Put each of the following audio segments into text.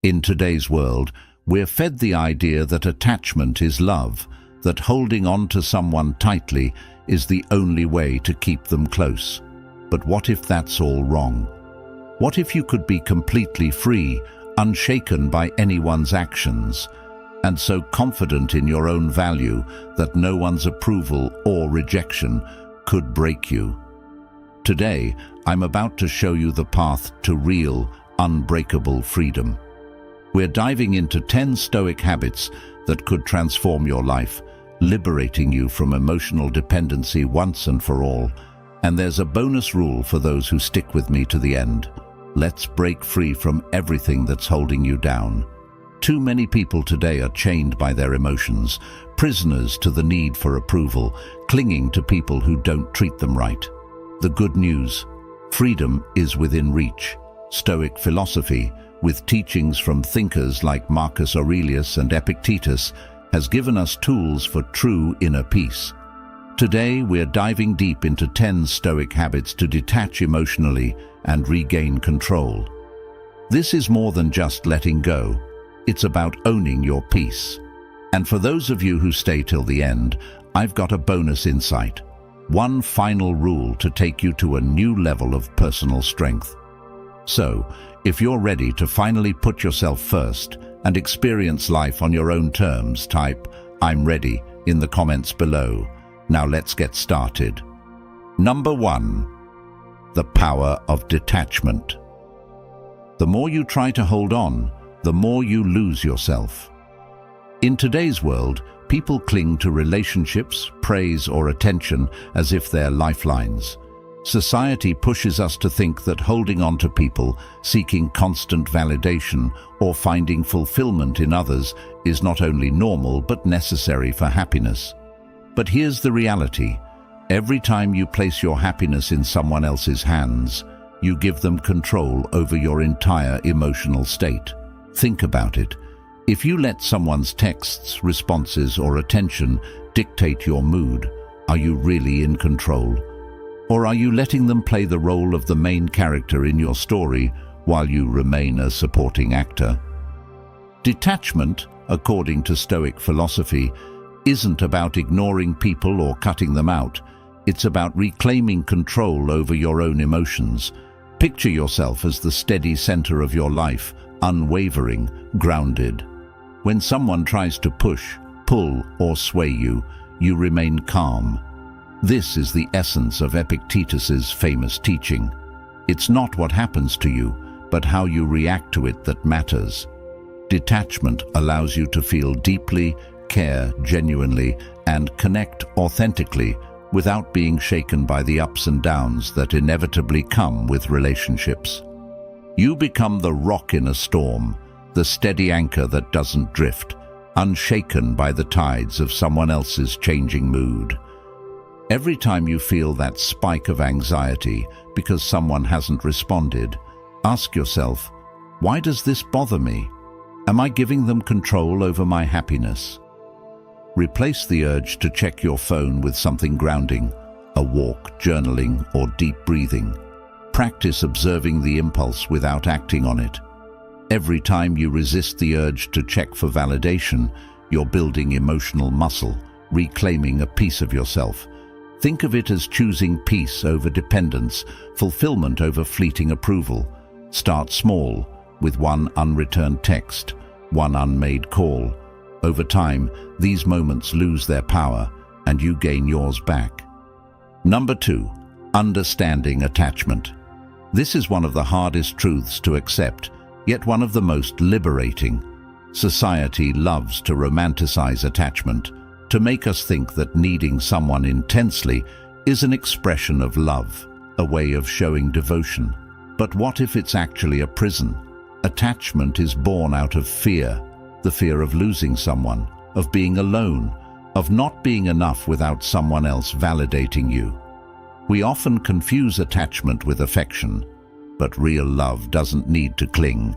In today's world, we're fed the idea that attachment is love, that holding on to someone tightly is the only way to keep them close. But what if that's all wrong? What if you could be completely free, unshaken by anyone's actions, and so confident in your own value that no one's approval or rejection could break you? Today, I'm about to show you the path to real, unbreakable freedom. We're diving into 10 Stoic habits that could transform your life, liberating you from emotional dependency once and for all. And there's a bonus rule for those who stick with me to the end. Let's break free from everything that's holding you down. Too many people today are chained by their emotions, prisoners to the need for approval, clinging to people who don't treat them right. The good news: freedom is within reach. Stoic philosophy, with teachings from thinkers like Marcus Aurelius and Epictetus, has given us tools for true inner peace. Today, we're diving deep into 10 Stoic habits to detach emotionally and regain control. This is more than just letting go. It's about owning your peace. And for those of you who stay till the end, I've got a bonus insight. One final rule to take you to a new level of personal strength. So, if you're ready to finally put yourself first and experience life on your own terms, type "I'm ready" in the comments below. Now let's get started. Number 1. The power of detachment. The more you try to hold on, the more you lose yourself. In today's world, people cling to relationships, praise, or attention as if they're lifelines. Society pushes us to think that holding on to people, seeking constant validation, or finding fulfillment in others is not only normal but necessary for happiness. But here's the reality. Every time you place your happiness in someone else's hands, you give them control over your entire emotional state. Think about it. If you let someone's texts, responses, or attention dictate your mood, are you really in control? Or are you letting them play the role of the main character in your story while you remain a supporting actor? Detachment, according to Stoic philosophy, isn't about ignoring people or cutting them out. It's about reclaiming control over your own emotions. Picture yourself as the steady center of your life, unwavering, grounded. When someone tries to push, pull, or sway you, you remain calm. This is the essence of Epictetus's famous teaching. It's not what happens to you, but how you react to it that matters. Detachment allows you to feel deeply, care genuinely, and connect authentically without being shaken by the ups and downs that inevitably come with relationships. You become the rock in a storm, the steady anchor that doesn't drift, unshaken by the tides of someone else's changing mood. Every time you feel that spike of anxiety because someone hasn't responded, ask yourself, why does this bother me? Am I giving them control over my happiness? Replace the urge to check your phone with something grounding, a walk, journaling, or deep breathing. Practice observing the impulse without acting on it. Every time you resist the urge to check for validation, you're building emotional muscle, reclaiming a piece of yourself. Think of it as choosing peace over dependence, fulfillment over fleeting approval. Start small, with one unreturned text, one unmade call. Over time, these moments lose their power, and you gain yours back. Number 2. Understanding attachment. This is one of the hardest truths to accept, yet one of the most liberating. Society loves to romanticize attachment, to make us think that needing someone intensely is an expression of love, a way of showing devotion. But what if it's actually a prison? Attachment is born out of fear, the fear of losing someone, of being alone, of not being enough without someone else validating you. We often confuse attachment with affection, but real love doesn't need to cling.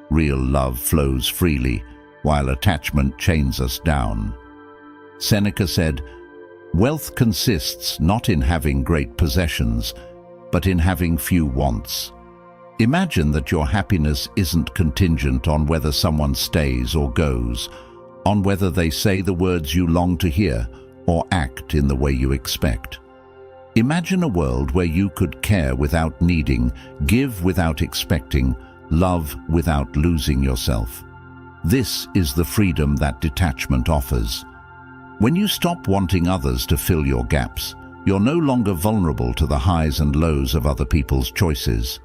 Real love flows freely, while attachment chains us down. Seneca said, "Wealth consists not in having great possessions, but in having few wants." Imagine that your happiness isn't contingent on whether someone stays or goes, on whether they say the words you long to hear or act in the way you expect. Imagine a world where you could care without needing, give without expecting, love without losing yourself. This is the freedom that detachment offers. When you stop wanting others to fill your gaps, you're no longer vulnerable to the highs and lows of other people's choices.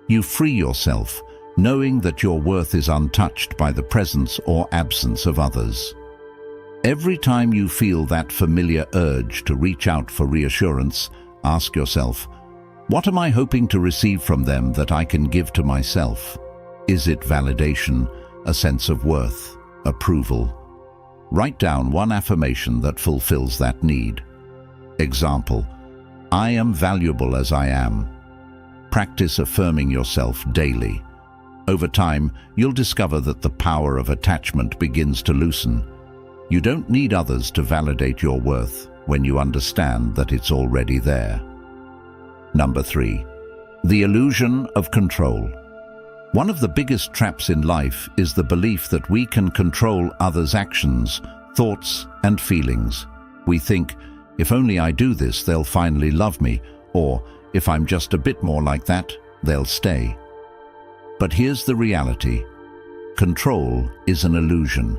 You free yourself, knowing that your worth is untouched by the presence or absence of others. Every time you feel that familiar urge to reach out for reassurance, ask yourself, what am I hoping to receive from them that I can give to myself? Is it validation, a sense of worth, approval? Write down one affirmation that fulfills that need. Example, I am valuable as I am. Practice affirming yourself daily. Over time, you'll discover that the power of attachment begins to loosen. You don't need others to validate your worth when you understand that it's already there. Number 3. The illusion of control. One of the biggest traps in life is the belief that we can control others' actions, thoughts, and feelings. We think, if only I do this, they'll finally love me, or if I'm just a bit more like that, they'll stay. But here's the reality. Control is an illusion.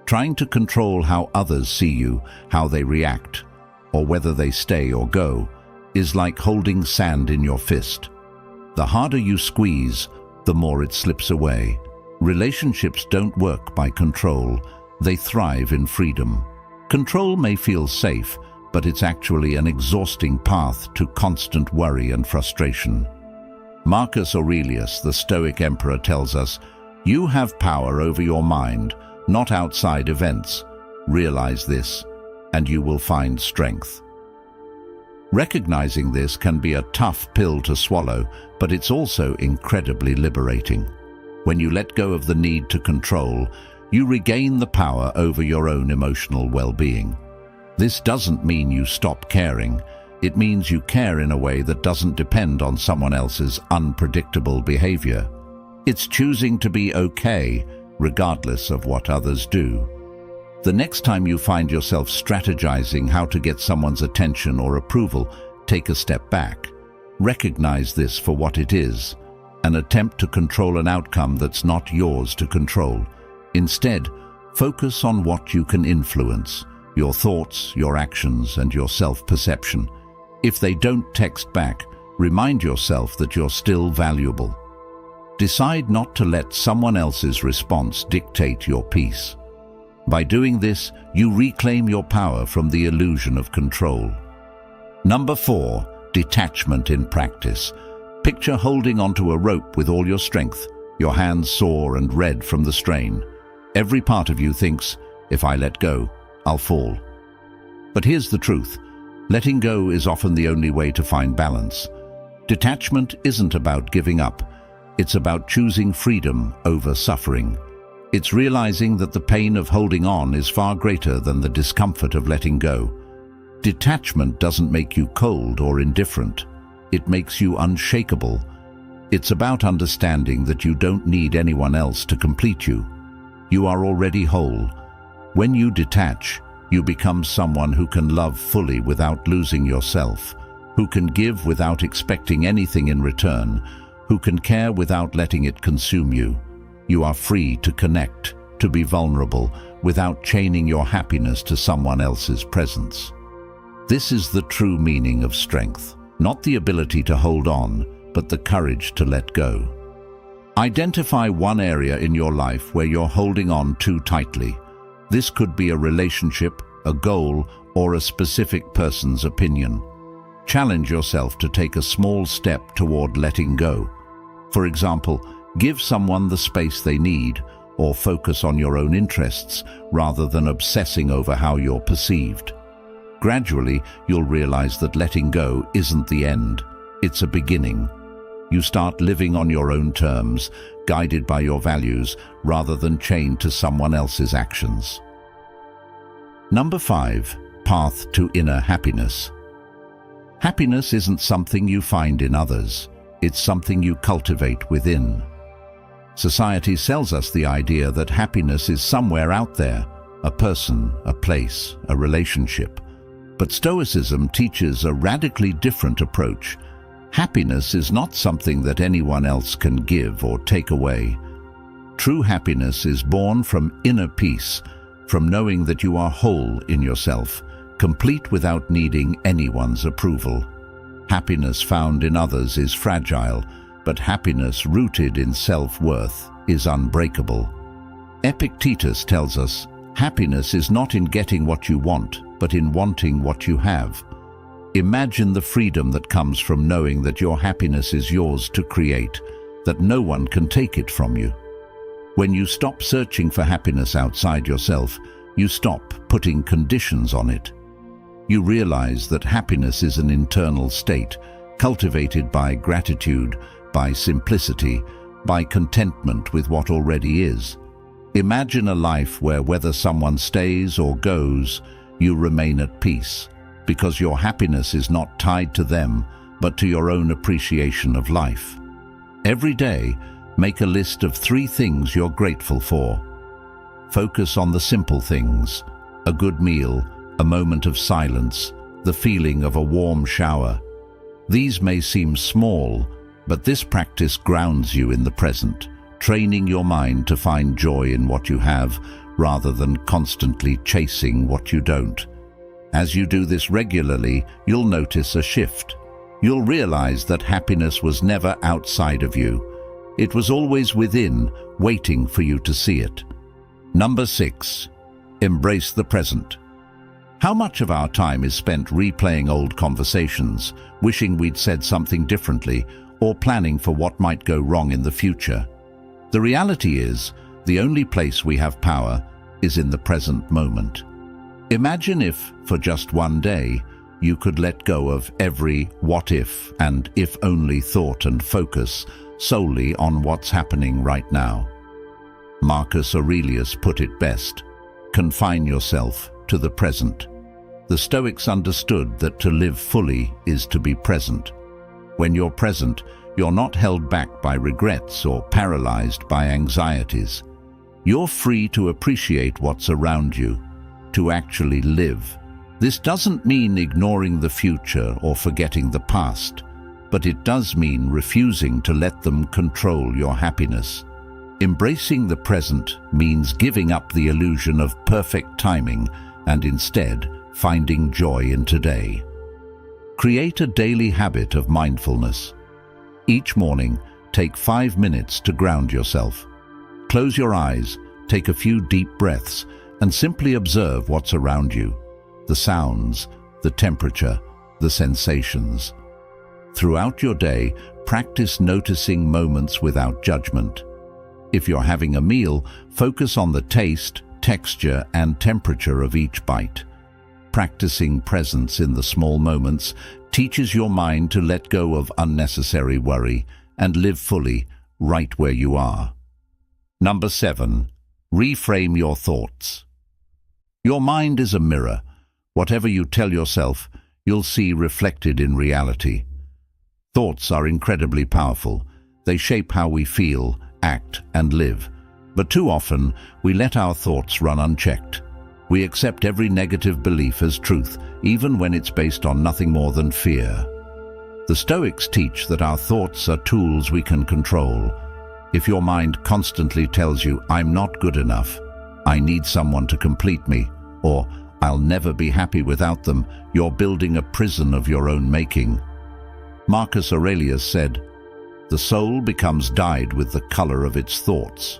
Trying to control how others see you, how they react, or whether they stay or go, is like holding sand in your fist. The harder you squeeze, the more it slips away. Relationships don't work by control. They thrive in freedom. Control may feel safe, but it's actually an exhausting path to constant worry and frustration. Marcus Aurelius, the Stoic emperor, tells us, "You have power over your mind, not outside events. Realize this, and you will find strength." Recognizing this can be a tough pill to swallow, but it's also incredibly liberating. When you let go of the need to control, you regain the power over your own emotional well-being. This doesn't mean you stop caring. It means you care in a way that doesn't depend on someone else's unpredictable behavior. It's choosing to be okay, regardless of what others do. The next time you find yourself strategizing how to get someone's attention or approval, take a step back. Recognize this for what it is, an attempt to control an outcome that's not yours to control. Instead, focus on what you can influence, your thoughts, your actions, and your self-perception. If they don't text back, remind yourself that you're still valuable. Decide not to let someone else's response dictate your peace. By doing this, you reclaim your power from the illusion of control. Number 4. Detachment in practice. Picture holding onto a rope with all your strength, your hands sore and red from the strain. Every part of you thinks, if I let go, I'll fall. But here's the truth. Letting go is often the only way to find balance. Detachment isn't about giving up. It's about choosing freedom over suffering. It's realizing that the pain of holding on is far greater than the discomfort of letting go. Detachment doesn't make you cold or indifferent. It makes you unshakable. It's about understanding that you don't need anyone else to complete you. You are already whole. When you detach, you become someone who can love fully without losing yourself, who can give without expecting anything in return, who can care without letting it consume you. You are free to connect, to be vulnerable, without chaining your happiness to someone else's presence. This is the true meaning of strength, not the ability to hold on, but the courage to let go. Identify one area in your life where you're holding on too tightly. This could be a relationship, a goal, or a specific person's opinion. Challenge yourself to take a small step toward letting go. For example, give someone the space they need, or focus on your own interests rather than obsessing over how you're perceived. Gradually, you'll realize that letting go isn't the end, it's a beginning. You start living on your own terms, guided by your values, rather than chained to someone else's actions. Number 5. Path to inner happiness. Happiness isn't something you find in others. It's something you cultivate within. Society sells us the idea that happiness is somewhere out there, a person, a place, a relationship. But Stoicism teaches a radically different approach. Happiness is not something that anyone else can give or take away. True happiness is born from inner peace, from knowing that you are whole in yourself, complete without needing anyone's approval. Happiness found in others is fragile, but happiness rooted in self-worth is unbreakable. Epictetus tells us, happiness is not in getting what you want, but in wanting what you have. Imagine the freedom that comes from knowing that your happiness is yours to create, that no one can take it from you. When you stop searching for happiness outside yourself, you stop putting conditions on it. You realize that happiness is an internal state, cultivated by gratitude, by simplicity, by contentment with what already is. Imagine a life where whether someone stays or goes, you remain at peace, because your happiness is not tied to them, but to your own appreciation of life. Every day, make a list of 3 things you're grateful for. Focus on the simple things: a good meal, a moment of silence, the feeling of a warm shower. These may seem small, but this practice grounds you in the present, training your mind to find joy in what you have, rather than constantly chasing what you don't. As you do this regularly, you'll notice a shift. You'll realize that happiness was never outside of you. It was always within, waiting for you to see it. Number 6. Embrace the present. How much of our time is spent replaying old conversations, wishing we'd said something differently, or planning for what might go wrong in the future? The reality is, the only place we have power is in the present moment. Imagine if, for just one day, you could let go of every what if and if only thought and focus solely on what's happening right now. Marcus Aurelius put it best: confine yourself to the present. The Stoics understood that to live fully is to be present. When you're present, you're not held back by regrets or paralyzed by anxieties. You're free to appreciate what's around you, to actually live. This doesn't mean ignoring the future or forgetting the past, but it does mean refusing to let them control your happiness. Embracing the present means giving up the illusion of perfect timing and instead finding joy in today. Create a daily habit of mindfulness. Each morning, take 5 minutes to ground yourself. Close your eyes, take a few deep breaths, and simply observe what's around you: the sounds, the temperature, the sensations. Throughout your day, practice noticing moments without judgment. If you're having a meal, focus on the taste, texture, and temperature of each bite. Practicing presence in the small moments teaches your mind to let go of unnecessary worry and live fully right where you are. Number 7. Reframe your thoughts. Your mind is a mirror. Whatever you tell yourself, you'll see reflected in reality. Thoughts are incredibly powerful. They shape how we feel, act, and live. But too often, we let our thoughts run unchecked. We accept every negative belief as truth, even when it's based on nothing more than fear. The Stoics teach that our thoughts are tools we can control. If your mind constantly tells you, "I'm not good enough," "I need someone to complete me," or "I'll never be happy without them," you're building a prison of your own making. Marcus Aurelius said, "The soul becomes dyed with the color of its thoughts."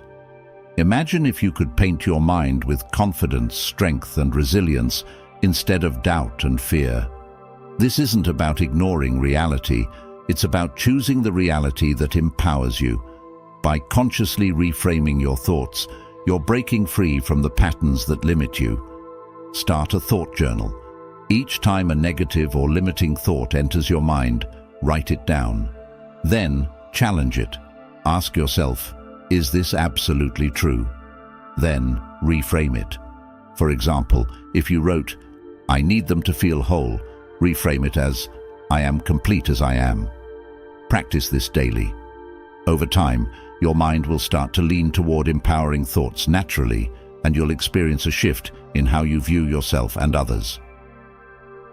Imagine if you could paint your mind with confidence, strength, and resilience instead of doubt and fear. This isn't about ignoring reality. It's about choosing the reality that empowers you. By consciously reframing your thoughts, you're breaking free from the patterns that limit you. Start a thought journal. Each time a negative or limiting thought enters your mind, write it down. Then, challenge it. Ask yourself, is this absolutely true? Then, reframe it. For example, if you wrote, "I need them to feel whole," reframe it as, "I am complete as I am." Practice this daily. Over time, your mind will start to lean toward empowering thoughts naturally, and you'll experience a shift in how you view yourself and others.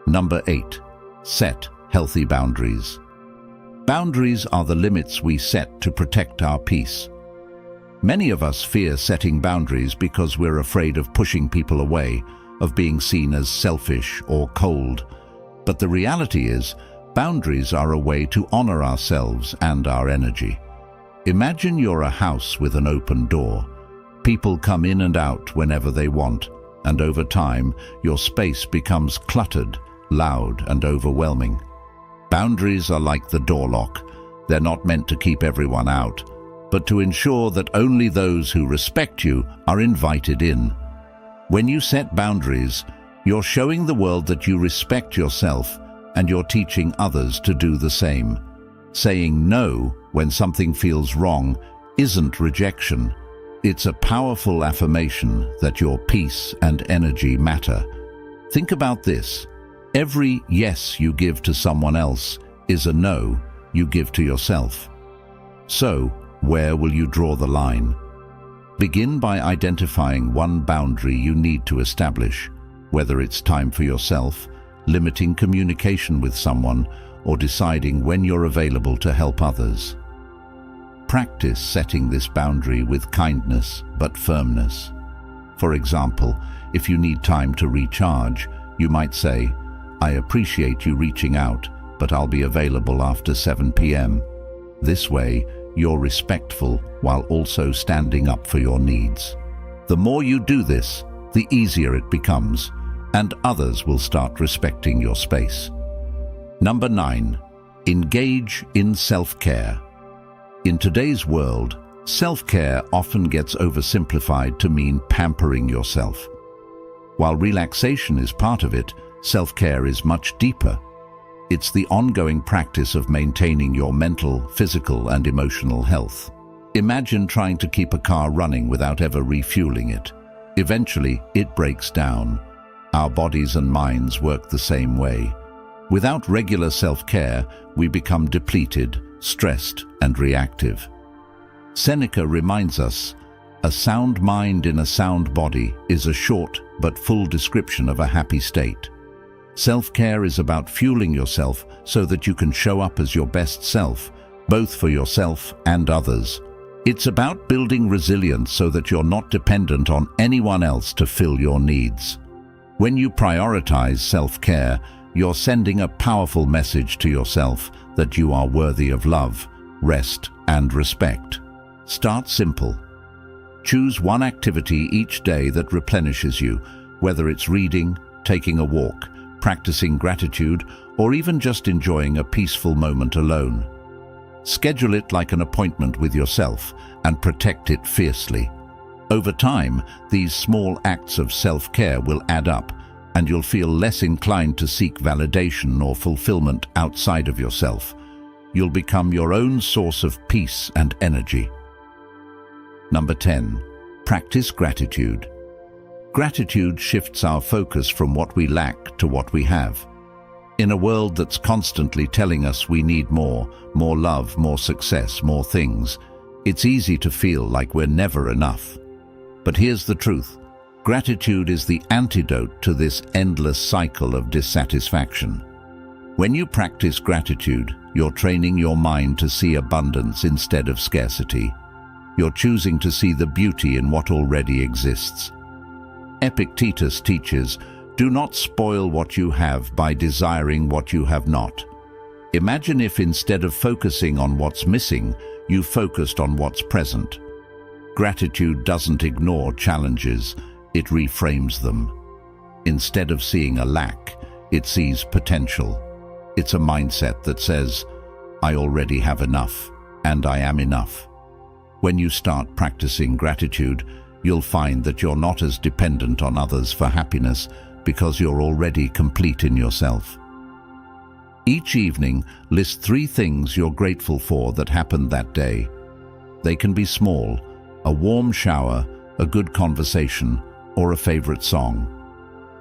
Number 8. Set healthy boundaries. Boundaries are the limits we set to protect our peace. Many of us fear setting boundaries because we're afraid of pushing people away, of being seen as selfish or cold. But the reality is, boundaries are a way to honor ourselves and our energy. Imagine you're a house with an open door. People come in and out whenever they want, and over time, your space becomes cluttered, loud, and overwhelming. Boundaries are like the door lock. They're not meant to keep everyone out, but to ensure that only those who respect you are invited in. When you set boundaries, you're showing the world that you respect yourself, and you're teaching others to do the same. Saying no when something feels wrong isn't rejection. It's a powerful affirmation that your peace and energy matter. Think about this. Every yes you give to someone else is a no you give to yourself. So, where will you draw the line? Begin by identifying one boundary you need to establish, whether it's time for yourself, limiting communication with someone, or deciding when you're available to help others. Practice setting this boundary with kindness but firmness. For example, if you need time to recharge, you might say, "I appreciate you reaching out, but I'll be available after 7 p.m. This way, you're respectful while also standing up for your needs. The more you do this, the easier it becomes, and others will start respecting your space. Number 9. Engage in self-care. In today's world, self-care often gets oversimplified to mean pampering yourself. While relaxation is part of it, self-care is much deeper. It's the ongoing practice of maintaining your mental, physical, and emotional health. Imagine trying to keep a car running without ever refueling it. Eventually, it breaks down. Our bodies and minds work the same way. Without regular self-care, we become depleted, stressed, and reactive. Seneca reminds us, "A sound mind in a sound body is a short but full description of a happy state." Self-care is about fueling yourself so that you can show up as your best self, both for yourself and others. It's about building resilience so that you're not dependent on anyone else to fill your needs. When you prioritize self-care, you're sending a powerful message to yourself that you are worthy of love, rest, and respect. Start simple. Choose one activity each day that replenishes you, whether it's reading, taking a walk, practicing gratitude, or even just enjoying a peaceful moment alone. Schedule it like an appointment with yourself and protect it fiercely. Over time, these small acts of self-care will add up, and you'll feel less inclined to seek validation or fulfillment outside of yourself. You'll become your own source of peace and energy. Number 10. Practice gratitude. Gratitude shifts our focus from what we lack to what we have. In a world that's constantly telling us we need more love, more success, more things, it's easy to feel like we're never enough. But here's the truth. Gratitude is the antidote to this endless cycle of dissatisfaction. When you practice gratitude, you're training your mind to see abundance instead of scarcity. You're choosing to see the beauty in what already exists. Epictetus teaches, "Do not spoil what you have by desiring what you have not." Imagine if instead of focusing on what's missing, you focused on what's present. Gratitude doesn't ignore challenges, it reframes them. Instead of seeing a lack, it sees potential. It's a mindset that says, "I already have enough, and I am enough." When you start practicing gratitude, you'll find that you're not as dependent on others for happiness because you're already complete in yourself. Each evening, list 3 things you're grateful for that happened that day. They can be small: a warm shower, a good conversation, or a favorite song.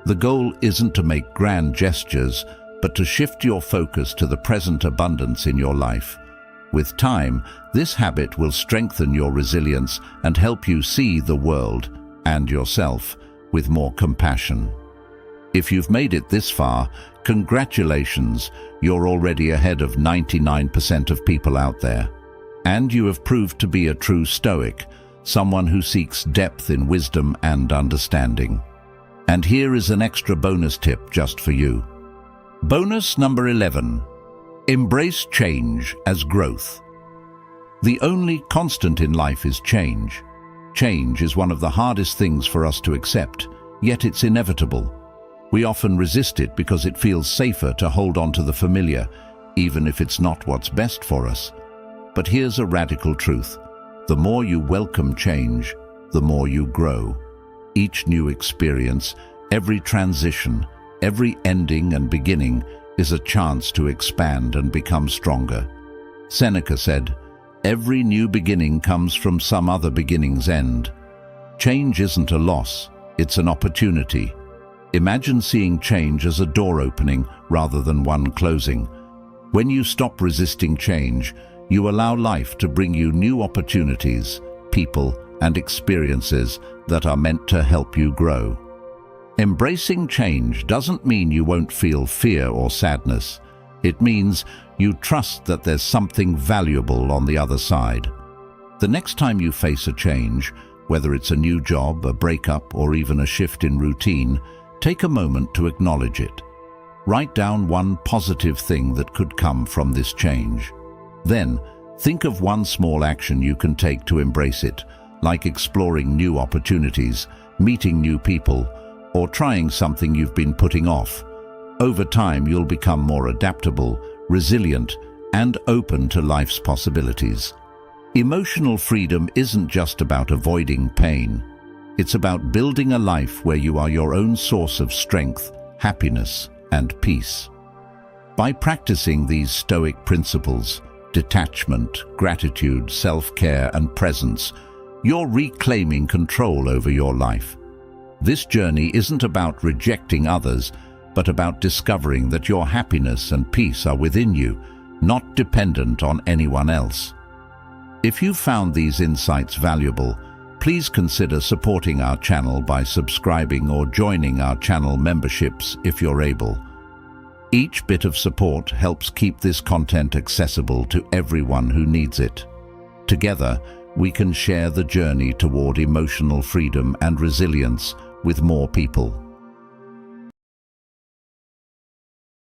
The goal isn't to make grand gestures, but to shift your focus to the present abundance in your life. With time, this habit will strengthen your resilience and help you see the world and yourself with more compassion. If you've made it this far, congratulations, you're already ahead of 99% of people out there. And you have proved to be a true Stoic, someone who seeks depth in wisdom and understanding. And here is an extra bonus tip just for you. Bonus number 11. Embrace change as growth. The only constant in life is change. Change is one of the hardest things for us to accept, yet it's inevitable. We often resist it because it feels safer to hold on to the familiar, even if it's not what's best for us. But here's a radical truth. The more you welcome change, the more you grow. Each new experience, every transition, every ending and beginning is a chance to expand and become stronger. Seneca said, "Every new beginning comes from some other beginning's end." Change isn't a loss, it's an opportunity. Imagine seeing change as a door opening rather than one closing. When you stop resisting change, you allow life to bring you new opportunities, people, and experiences that are meant to help you grow. Embracing change doesn't mean you won't feel fear or sadness. It means you trust that there's something valuable on the other side. The next time you face a change, whether it's a new job, a breakup, or even a shift in routine, take a moment to acknowledge it. Write down one positive thing that could come from this change. Then, think of one small action you can take to embrace it, like exploring new opportunities, meeting new people, or trying something you've been putting off. Over time, you'll become more adaptable, resilient, and open to life's possibilities. Emotional freedom isn't just about avoiding pain. It's about building a life where you are your own source of strength, happiness, and peace. By practicing these Stoic principles, detachment, gratitude, self-care, and presence, you're reclaiming control over your life. This journey isn't about rejecting others, but about discovering that your happiness and peace are within you, not dependent on anyone else. If you found these insights valuable, please consider supporting our channel by subscribing or joining our channel memberships if you're able. Each bit of support helps keep this content accessible to everyone who needs it. Together, we can share the journey toward emotional freedom and resilience with more people.